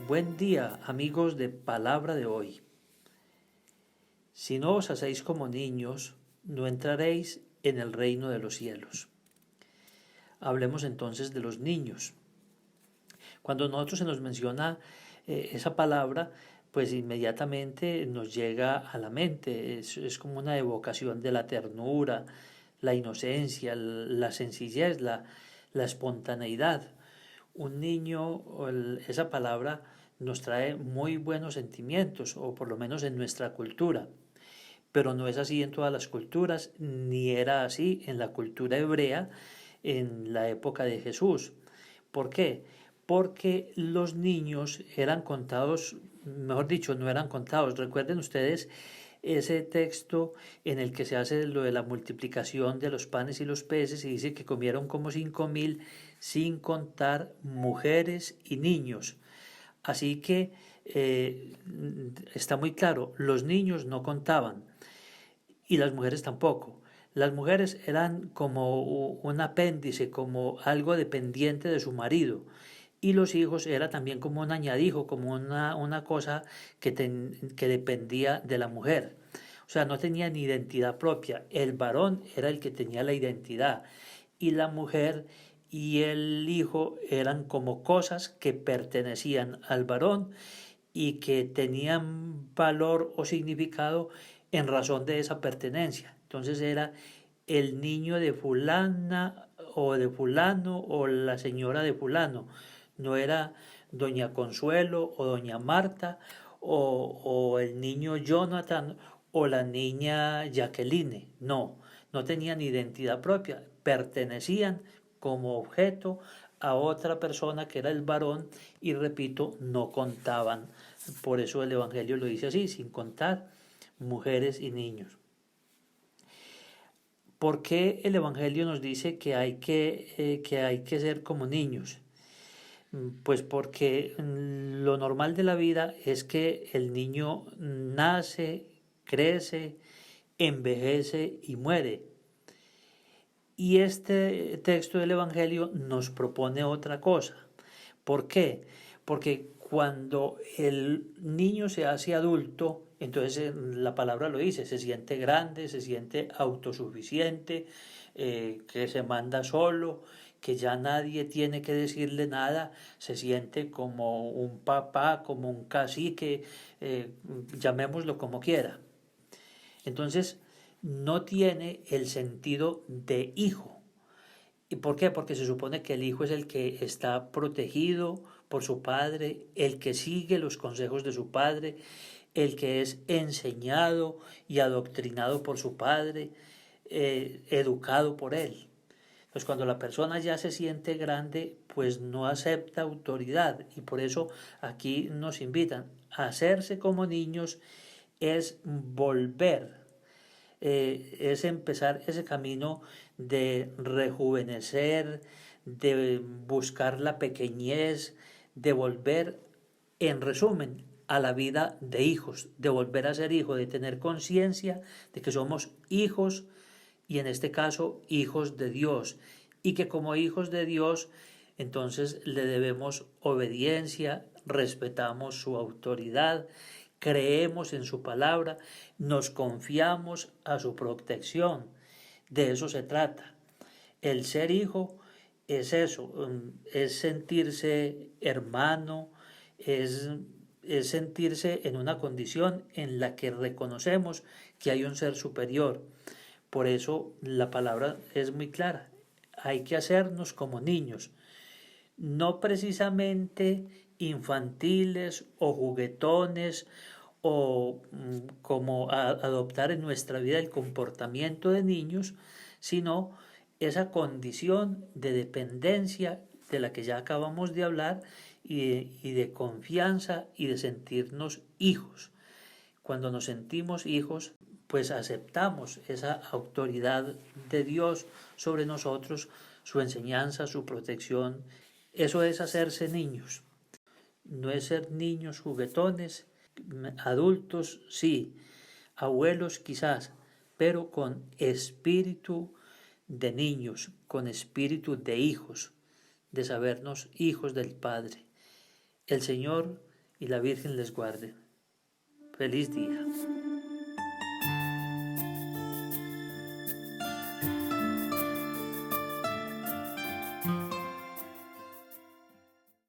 Buen día, amigos de Palabra de hoy. Si no os hacéis como niños, no entraréis en el reino de los cielos. Hablemos entonces de los niños. Cuando nosotros se nos menciona esa palabra, pues inmediatamente nos llega a la mente. Es como una evocación de la ternura, la inocencia, la sencillez, la espontaneidad. Un niño, esa palabra nos trae muy buenos sentimientos, o por lo menos en nuestra cultura. Pero no es así en todas las culturas, ni era así en la cultura hebrea en la época de Jesús. ¿Por qué? Porque los niños eran contados, mejor dicho, no eran contados. Recuerden ustedes ese texto en el que se hace lo de la multiplicación de los panes y los peces y dice que comieron como 5.000 sin contar mujeres y niños. Así que está muy claro, los niños no contaban y las mujeres tampoco. Las mujeres eran como un apéndice, como algo dependiente de su marido. Y los hijos era también como un añadijo, como una cosa que dependía de la mujer. O sea, no tenían identidad propia. El varón era el que tenía la identidad. Y la mujer y el hijo eran como cosas que pertenecían al varón y que tenían valor o significado en razón de esa pertenencia. Entonces era el niño de fulana o de fulano o la señora de fulano. No era doña Consuelo o doña Marta o el niño Jonathan o la niña Jacqueline. No, no tenían identidad propia, pertenecían como objeto a otra persona que era el varón y repito, no contaban. Por eso el Evangelio lo dice así, sin contar mujeres y niños. ¿Por qué el Evangelio nos dice que hay que ser como niños? Pues porque lo normal de la vida es que el niño nace, crece, envejece y muere. Y este texto del Evangelio nos propone otra cosa. ¿Por qué? Porque cuando el niño se hace adulto, entonces la palabra lo dice, se siente grande, se siente autosuficiente, que se manda solo, que ya nadie tiene que decirle nada, se siente como un papá, como un cacique, llamémoslo como quiera. Entonces, no tiene el sentido de hijo. ¿Y por qué? Porque se supone que el hijo es el que está protegido por su padre, el que sigue los consejos de su padre, el que es enseñado y adoctrinado por su padre, educado por él. Entonces cuando la persona ya se siente grande, pues no acepta autoridad y por eso aquí nos invitan a hacerse como niños es volver, es empezar ese camino de rejuvenecer, de buscar la pequeñez, de volver, en resumen, a la vida de hijos, de volver a ser hijo, de tener conciencia de que somos hijos y en este caso hijos de Dios y que como hijos de Dios entonces le debemos obediencia, respetamos su autoridad, creemos en su palabra, nos confiamos a su protección. De eso se trata. El ser hijo es eso, es sentirse hermano, es, es sentirse en una condición en la que reconocemos que hay un ser superior. Por eso la palabra es muy clara. Hay que hacernos como niños, no precisamente infantiles o juguetones o como adoptar en nuestra vida el comportamiento de niños, sino esa condición de dependencia de la que ya acabamos de hablar y de confianza y de sentirnos hijos. Cuando nos sentimos hijos, pues aceptamos esa autoridad de Dios sobre nosotros, su enseñanza, su protección. Eso es hacerse niños. No es ser niños juguetones, adultos sí, abuelos quizás, pero con espíritu de niños, con espíritu de hijos, de sabernos hijos del Padre. El Señor y la Virgen les guarde. Feliz día.